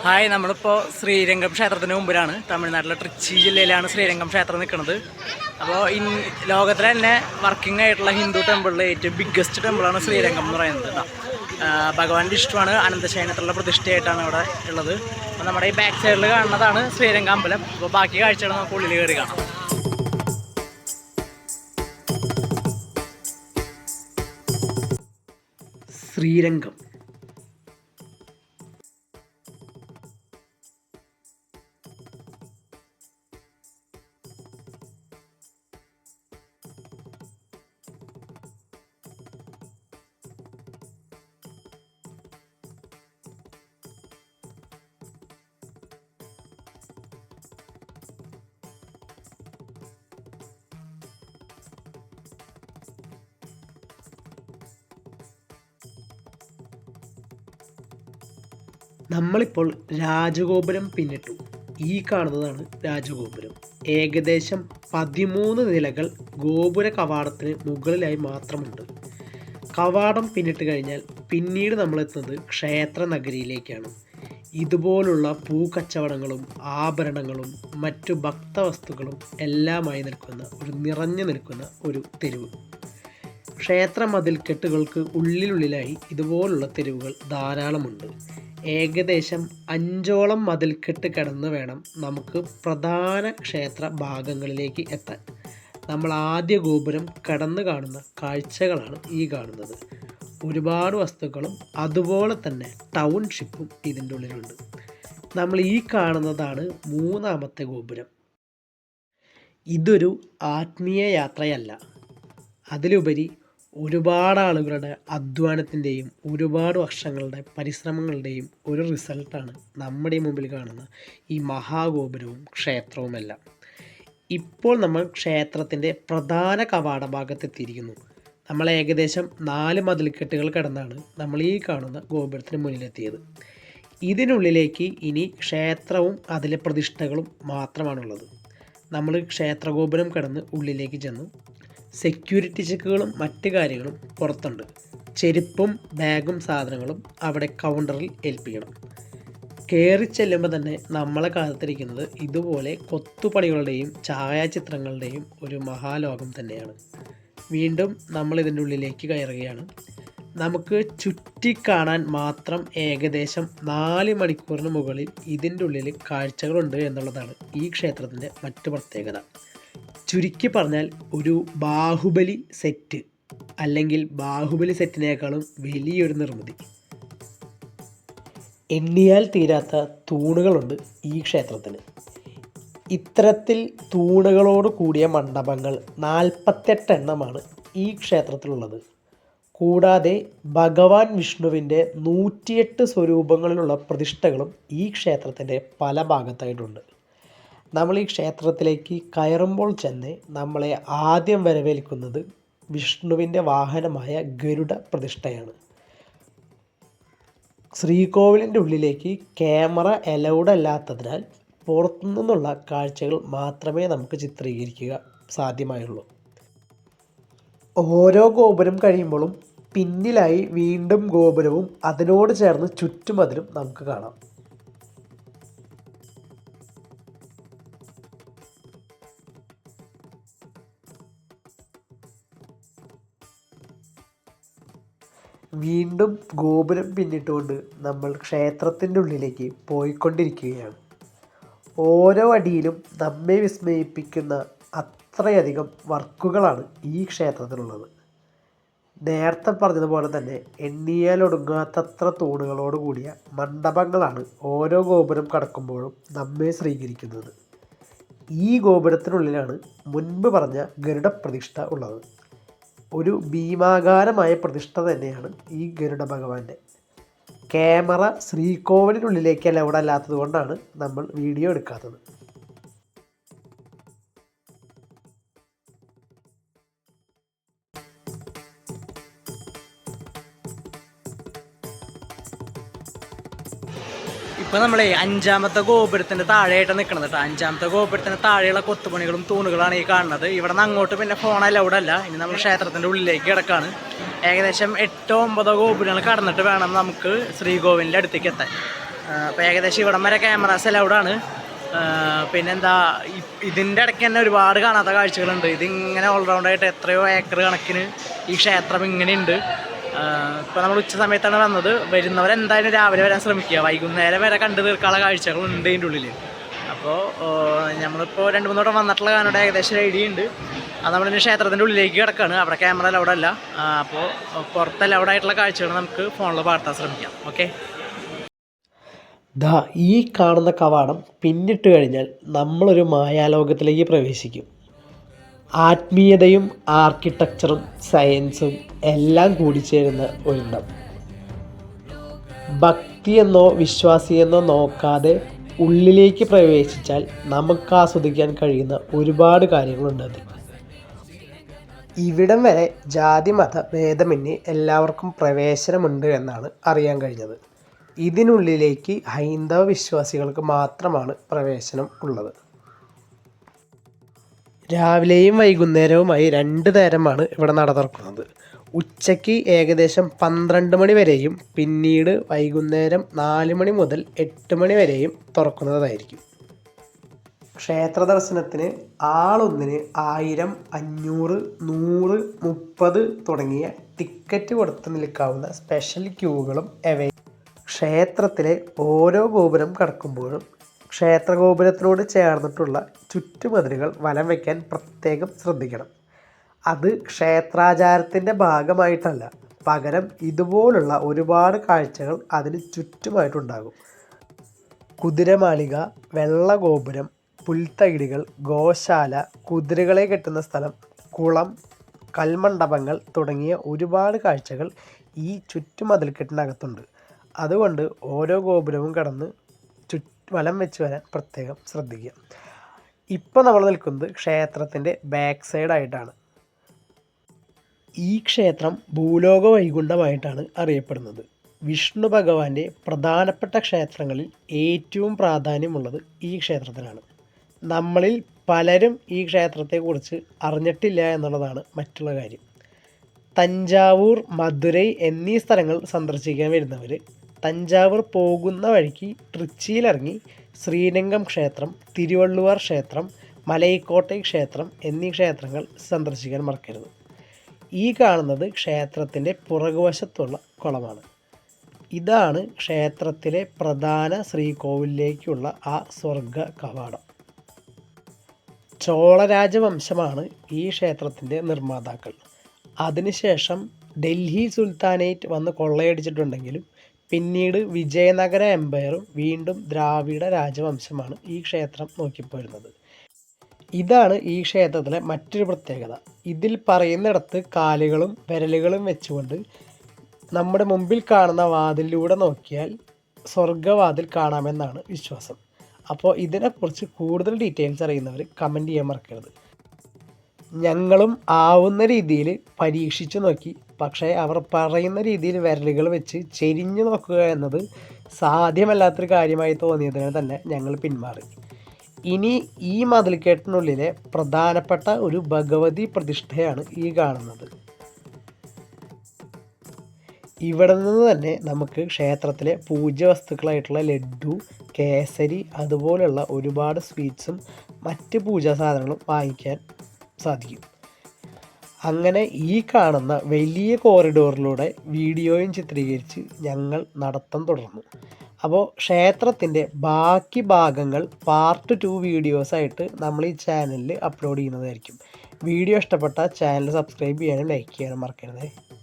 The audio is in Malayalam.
ഹായ്, നമ്മളിപ്പോൾ ശ്രീരംഗം ക്ഷേത്രത്തിന് മുമ്പിലാണ്. തമിഴ്നാട്ടിലെ ട്രിച്ചി ജില്ലയിലാണ് ശ്രീരംഗം ക്ഷേത്രം നിൽക്കുന്നത്. അപ്പോൾ ലോകത്തിലെ തന്നെ വർക്കിംഗ് ആയിട്ടുള്ള ഹിന്ദു ടെമ്പിളിലെ ഏറ്റവും ബിഗ്ഗസ്റ്റ് ടെമ്പിളാണ് ശ്രീരംഗം എന്ന് പറയുന്നത്. ഭഗവാൻ വിഷ്ണുവാണ് അനന്തശയനത്തിലുള്ള പ്രതിഷ്ഠയായിട്ടാണ് ഇവിടെ ഉള്ളത്. അപ്പോൾ നമ്മുടെ ഈ ബാക്ക് സൈഡിൽ കാണുന്നതാണ് ശ്രീരംഗം അമ്പലം. അപ്പോൾ ബാക്കി കാഴ്ചകൾ നമുക്ക് ഉള്ളിൽ കയറി കാണാം. ശ്രീരംഗം നമ്മളിപ്പോൾ രാജഗോപുരം പിന്നിട്ടു. ഈ കാണുന്നതാണ് രാജഗോപുരം. ഏകദേശം 13 നിലകൾ ഗോപുര കവാടത്തിന് മുകളിലായി മാത്രമുണ്ട്. കവാടം പിന്നിട്ട് കഴിഞ്ഞാൽ പിന്നീട് നമ്മളെത്തുന്നത് ക്ഷേത്ര നഗരിയിലേക്കാണ്. ഇതുപോലുള്ള പൂക്കച്ചവടങ്ങളും ആഭരണങ്ങളും മറ്റു ഭക്തവസ്തുക്കളും എല്ലാമായി നിറഞ്ഞു നിൽക്കുന്ന ഒരു തെരുവ്. ക്ഷേത്ര മതിൽക്കെട്ടുകൾക്ക് ഉള്ളിലായി ഇതുപോലുള്ള തെരുവുകൾ ധാരാളമുണ്ട്. ഏകദേശം 5ഓളം മതിൽക്കെട്ട് കടന്ന് വേണം നമുക്ക് പ്രധാന ക്ഷേത്ര ഭാഗങ്ങളിലേക്ക് എത്താൻ. നമ്മൾ ആദ്യ ഗോപുരം കടന്ന് കാണുന്ന കാഴ്ചകളാണ് ഈ കാണുന്നത്. ഒരുപാട് വസ്തുക്കളും അതുപോലെ തന്നെ ടൗൺഷിപ്പും ഇതിൻ്റെ ഉള്ളിലുണ്ട്. നമ്മൾ ഈ കാണുന്നതാണ് 3ാമത്തെ ഗോപുരം. ഇതൊരു ആത്മീയ യാത്രയല്ല, അതിലുപരി ഒരുപാട് ആളുകളുടെ അധ്വാനത്തിൻ്റെയും ഒരുപാട് വർഷങ്ങളുടെ പരിശ്രമങ്ങളുടെയും ഒരു റിസൾട്ടാണ് നമ്മുടെ മുമ്പിൽ കാണുന്ന ഈ മഹാഗോപുരവും ക്ഷേത്രവുമെല്ലാം. ഇപ്പോൾ നമ്മൾ ക്ഷേത്രത്തിൻ്റെ പ്രധാന കവാട ഭാഗത്തെത്തിയിരിക്കുന്നു. നമ്മൾ ഏകദേശം 4 മതിൽക്കെട്ടുകൾ കടന്നാണ് നമ്മൾ ഈ കാണുന്ന ഗോപുരത്തിന് മുന്നിലെത്തിയത്. ഇതിനുള്ളിലേക്ക് ഇനി ക്ഷേത്രവും അതിലെ പ്രതിഷ്ഠകളും മാത്രമാണുള്ളത്. നമ്മൾ ക്ഷേത്രഗോപുരം കടന്ന് ഉള്ളിലേക്ക് ചെന്നു. സെക്യൂരിറ്റി ചെക്കുകളും മറ്റ് കാര്യങ്ങളും പുറത്തുണ്ട്. ചെരുപ്പും ബാഗും സാധനങ്ങളും അവിടെ കൗണ്ടറിൽ ഏൽപ്പിക്കണം. കയറി ചെല്ലുമ്പോൾ തന്നെ നമ്മളെ കാത്തിരിക്കുന്നത് ഇതുപോലെ കൊത്തുപണികളുടെയും ഛായാചിത്രങ്ങളുടെയും ഒരു മഹാലോകം തന്നെയാണ്. വീണ്ടും നമ്മൾ ഇതിൻ്റെ ഉള്ളിലേക്ക് കയറുകയാണ്. നമുക്ക് ചുറ്റിക്കാണാൻ മാത്രം ഏകദേശം 4 മണിക്കൂറിന് മുകളിൽ ഇതിൻ്റെ ഉള്ളിൽ കാഴ്ചകളുണ്ട് എന്നുള്ളതാണ് ഈ ക്ഷേത്രത്തിൻ്റെ മറ്റു പ്രത്യേകത. ചുരുക്കി പറഞ്ഞാൽ ഒരു ബാഹുബലി സെറ്റ് അല്ലെങ്കിൽ ബാഹുബലി സെറ്റിനേക്കാളും വലിയൊരു നിർമ്മിതി. എണ്ണിയാൽ തീരാത്ത തൂണുകളുണ്ട് ഈ ക്ഷേത്രത്തിന്. ഇത്തരത്തിൽ തൂണുകളോട് കൂടിയ മണ്ഡപങ്ങൾ 48 എണ്ണമാണ് ഈ ക്ഷേത്രത്തിലുള്ളത്. കൂടാതെ ഭഗവാൻ വിഷ്ണുവിൻ്റെ 108 സ്വരൂപങ്ങളിലുള്ള പ്രതിഷ്ഠകളും ഈ ക്ഷേത്രത്തിൻ്റെ പല ഭാഗത്തായിട്ടുണ്ട്. നമ്മൾ ഈ ക്ഷേത്രത്തിലേക്ക് കയറുമ്പോൾ തന്നെ നമ്മളെ ആദ്യം വരവേൽക്കുന്നത് വിഷ്ണുവിൻ്റെ വാഹനമായ ഗരുഡ പ്രതിഷ്ഠയാണ്. ശ്രീകോവിലിൻ്റെ ഉള്ളിലേക്ക് ക്യാമറ അലൗഡ് അല്ലാത്തതിനാൽ പുറത്തുനിന്നുള്ള കാഴ്ചകൾ മാത്രമേ നമുക്ക് ചിത്രീകരിക്കുക സാധ്യമായുള്ളൂ. ഓരോ ഗോപുരം കഴിയുമ്പോഴും പിന്നിലായി വീണ്ടും ഗോപുരവും അതിനോട് ചേർന്ന് ചുറ്റുമതിലും നമുക്ക് കാണാം. വീണ്ടും ഗോപുരം പിന്നിട്ടുകൊണ്ട് നമ്മൾ ക്ഷേത്രത്തിൻ്റെ ഉള്ളിലേക്ക് പോയിക്കൊണ്ടിരിക്കുകയാണ്. ഓരോ അടിയിലും നമ്മെ വിസ്മയിപ്പിക്കുന്ന അത്രയധികം വർക്കുകളാണ് ഈ ക്ഷേത്രത്തിലുള്ളത്. നേരത്തെ പറഞ്ഞതുപോലെ തന്നെ എണ്ണിയാലൊടുങ്ങാത്തത്ര തൂണുകളോട് കൂടിയ മണ്ഡപങ്ങളാണ് ഓരോ ഗോപുരം കടക്കുമ്പോഴും നമ്മെ സ്വീകരിക്കുന്നത്. ഈ ഗോപുരത്തിനുള്ളിലാണ് മുൻപ് പറഞ്ഞ ഗരുഡ പ്രതിഷ്ഠ ഉള്ളത്. ഒരു ഭീമാകാരമായ പ്രതിഷ്ഠ തന്നെയാണ് ഈ ഗരുഡ ഭഗവാന്റെ. ക്യാമറ ശ്രീകോവിലിനുള്ളിലേക്ക് അലൗഡ് അല്ലാത്തത് കൊണ്ടാണ് നമ്മൾ വീഡിയോ എടുക്കാത്തത്. ഇപ്പോൾ നമ്മളെ 5ാമത്തെ ഗോപുരത്തിൻ്റെ താഴെയായിട്ട് നിൽക്കുന്നത് കേട്ടോ. 5ാമത്തെ ഗോപുരത്തിൻ്റെ താഴെയുള്ള കൊത്തുപണികളും തൂണുകളാണ് ഈ കാണുന്നത്. ഇവിടെ നിന്ന് അങ്ങോട്ട് പിന്നെ ഫോൺ അലൗഡ് അല്ല. ഇനി നമ്മൾ ക്ഷേത്രത്തിൻ്റെ ഉള്ളിലേക്ക് കിടക്കാണ്. ഏകദേശം 8-9 ഗോപുരങ്ങൾ കടന്നിട്ട് വേണം നമുക്ക് ശ്രീകോവിലിൻ്റെ അടുത്തേക്ക് എത്താൻ. അപ്പോൾ ഏകദേശം ഇവിടം വരെ ക്യാമറാസ് അലൗഡാണ്. പിന്നെന്താ, ഇതിൻ്റെ ഇടയ്ക്ക് തന്നെ ഒരുപാട് കാണാത്ത കാഴ്ചകളുണ്ട്. ഇതിങ്ങനെ ഓൾറൗണ്ടായിട്ട് എത്രയോ ഏക്കർ കണക്കിന് ഈ ക്ഷേത്രം ഇങ്ങനെയുണ്ട്. ഇപ്പോൾ നമ്മൾ ഉച്ച സമയത്താണ് വന്നത്. വരുന്നവരെന്തായാലും രാവിലെ വരാൻ ശ്രമിക്കുക. വൈകുന്നേരം വരെ കണ്ടു തീർക്കാനുള്ള കാഴ്ചകളുണ്ട് ഇതിൻ്റെ ഉള്ളിൽ. അപ്പോൾ നമ്മളിപ്പോൾ 2-3 വട്ടം വന്നിട്ടുള്ള കാരണം ഏകദേശം ഐഡിയ ഉണ്ട്. അത് നമ്മളിനി ക്ഷേത്രത്തിൻ്റെ ഉള്ളിലേക്ക് കിടക്കുകയാണ്. അവിടെ ക്യാമറ അലൗഡല്ല. അപ്പോൾ പുറത്ത് അലൗഡായിട്ടുള്ള കാഴ്ചകൾ നമുക്ക് ഫോണിൽ പകർത്താൻ ശ്രമിക്കാം. ഓക്കെ. ദാ ഈ കാണുന്ന കവാടം പിന്നിട്ട് കഴിഞ്ഞാൽ നമ്മളൊരു മായാലോകത്തിലേക്ക് പ്രവേശിക്കും. ആത്മീയതയും ആർക്കിടെക്ചറും സയൻസും എല്ലാം കൂടിച്ചേരുന്ന ഒരിടം. ഭക്തിയെന്നോ വിശ്വാസിയെന്നോ നോക്കാതെ ഉള്ളിലേക്ക് പ്രവേശിച്ചാൽ നമുക്ക് ആസ്വദിക്കാൻ കഴിയുന്ന ഒരുപാട് കാര്യങ്ങളുണ്ട് അതിൽ. ഇവിടം വരെ ജാതി മത ഭേദമന്യേ എല്ലാവർക്കും പ്രവേശനമുണ്ട് എന്നാണ് അറിയാൻ കഴിഞ്ഞത്. ഇതിനുള്ളിലേക്ക് ഹൈന്ദവ വിശ്വാസികൾക്ക് മാത്രമാണ് പ്രവേശനം ഉള്ളത്. രാവിലെയും വൈകുന്നേരവുമായി 2 നേരമാണ് ഇവിടെ നട തുറക്കുന്നത്. ഉച്ചയ്ക്ക് ഏകദേശം 12 മണി വരെയും പിന്നീട് വൈകുന്നേരം 4 മണി മുതൽ 8 മണി വരെയും തുറക്കുന്നതായിരിക്കും. ക്ഷേത്ര ദർശനത്തിന് ആളൊന്നിന് 1000, 500, 100, 30 തുടങ്ങിയ ടിക്കറ്റ് കൊടുത്ത് നിൽക്കാവുന്ന സ്പെഷ്യൽ ക്യൂകളും ക്ഷേത്രത്തിലെ ഓരോ ഗോപുരം കടക്കുമ്പോഴും ക്ഷേത്ര ഗോപുരത്തിനോട് ചേർന്നിട്ടുള്ള ചുറ്റുമതിലുകൾ വലം വയ്ക്കാൻ പ്രത്യേകം ശ്രദ്ധിക്കണം. അത് ക്ഷേത്രാചാരത്തിൻ്റെ ഭാഗമായിട്ടല്ല, പകരം ഇതുപോലുള്ള ഒരുപാട് കാഴ്ചകൾ അതിന് ചുറ്റുമായിട്ടുണ്ടാകും. കുതിരമാളിക, വെള്ള ഗോപുരം, പുൽത്തകിടികൾ, ഗോശാല, കുതിരകളെ കെട്ടുന്ന സ്ഥലം, കുളം, കൽമണ്ഡപങ്ങൾ തുടങ്ങിയ ഒരുപാട് കാഴ്ചകൾ ഈ ചുറ്റുമതിൽക്കെട്ടിനകത്തുണ്ട്. അതുകൊണ്ട് ഓരോ ഗോപുരവും കടന്ന് വലം വെച്ച് വരാൻ പ്രത്യേകം ശ്രദ്ധിക്കുക. ഇപ്പോൾ നമ്മൾ നിൽക്കുന്നത് ക്ഷേത്രത്തിൻ്റെ ബാക്ക് സൈഡായിട്ടാണ്. ഈ ക്ഷേത്രം ഭൂലോക വൈകുണ്ഠമായിട്ടാണ് അറിയപ്പെടുന്നത്. വിഷ്ണു ഭഗവാന്റെ പ്രധാനപ്പെട്ട ക്ഷേത്രങ്ങളിൽ ഏറ്റവും പ്രാധാന്യമുള്ളത് ഈ ക്ഷേത്രത്തിനാണ്. നമ്മളിൽ പലരും ഈ ക്ഷേത്രത്തെക്കുറിച്ച് അറിഞ്ഞിട്ടില്ല എന്നുള്ളതാണ് മറ്റുള്ള കാര്യം. തഞ്ചാവൂർ, മധുരൈ എന്നീ സ്ഥലങ്ങൾ സന്ദർശിക്കാൻ വരുന്നവർ തഞ്ചാവൂർ പോകുന്ന വഴിക്ക് ട്രിച്ചിയിലിറങ്ങി ശ്രീരംഗം ക്ഷേത്രം, തിരുവള്ളുവാർ ക്ഷേത്രം, മലൈക്കോട്ടൈ ക്ഷേത്രം എന്നീ ക്ഷേത്രങ്ങൾ സന്ദർശിക്കാൻ മറക്കരുത്. ഈ കാണുന്നത് ക്ഷേത്രത്തിൻ്റെ പുറകുവശത്തുള്ള കുളമാണ്. ഇതാണ് ക്ഷേത്രത്തിലെ പ്രധാന ശ്രീകോവിലേക്കുള്ള ആ സ്വർഗ കവാടം. ചോളരാജവംശമാണ് ഈ ക്ഷേത്രത്തിൻ്റെ നിർമ്മാതാക്കൾ. അതിനുശേഷം ഡൽഹി സുൽത്താനേറ്റ് വന്ന് കൊള്ളയടിച്ചിട്ടുണ്ടെങ്കിലും പിന്നീട് വിജയനഗര എംപയറും വീണ്ടും ദ്രാവിഡ രാജവംശമാണ് ഈ ക്ഷേത്രം നോക്കിപ്പോരുന്നത്. ഇതാണ് ഈ ക്ഷേത്രത്തിലെ മറ്റൊരു പ്രത്യേകത. ഇതിൽ പറയുന്നിടത്ത് കാലുകളും വിരലുകളും വെച്ചുകൊണ്ട് നമ്മുടെ മുമ്പിൽ കാണുന്ന വാതിലിലൂടെ നോക്കിയാൽ സ്വർഗവാതിൽ കാണാമെന്നാണ് വിശ്വാസം. അപ്പോൾ ഇതിനെക്കുറിച്ച് കൂടുതൽ ഡീറ്റെയിൽസ് അറിയുന്നവർ കമൻറ്റ് ചെയ്യാൻ മറക്കരുത്. ഞങ്ങളും ആവുന്ന രീതിയിൽ പരീക്ഷിച്ചു നോക്കി. പക്ഷേ അവർ പറയുന്ന രീതിയിൽ വിരലുകൾ വെച്ച് ചെരിഞ്ഞു നോക്കുക എന്നത് സാധ്യമല്ലാത്തൊരു കാര്യമായി തോന്നിയതിനാൽ തന്നെ ഞങ്ങൾ പിന്മാറി. ഇനി ഈ മതിൽക്കെട്ടിനുള്ളിലെ പ്രധാനപ്പെട്ട ഒരു ഭഗവതി പ്രതിഷ്ഠയാണ് ഈ കാണുന്നത്. ഇവിടെ നിന്ന് തന്നെ നമുക്ക് ക്ഷേത്രത്തിലെ പൂജ്യ വസ്തുക്കളായിട്ടുള്ള ലഡ്ഡു, കേസരി അതുപോലുള്ള ഒരുപാട് സ്വീറ്റ്സും മറ്റ് പൂജാ സാധനങ്ങളും വാങ്ങിക്കാൻ സാധിക്കും. അങ്ങനെ ഈ കാണുന്ന വലിയ കോറിഡോറിലൂടെ വീഡിയോയും ചിത്രീകരിച്ച് ഞങ്ങൾ നടത്തം തുടർന്നു. അപ്പോൾ ക്ഷേത്രത്തിൻ്റെ ബാക്കി ഭാഗങ്ങൾ പാർട്ട് 2 വീഡിയോസായിട്ട് നമ്മൾ ഈ ചാനലിൽ അപ്ലോഡ് ചെയ്യുന്നതായിരിക്കും. വീഡിയോ ഇഷ്ടപ്പെട്ട ചാനൽ സബ്സ്ക്രൈബ് ചെയ്യാനും ലൈക്ക് ചെയ്യാനും മറക്കരുത്.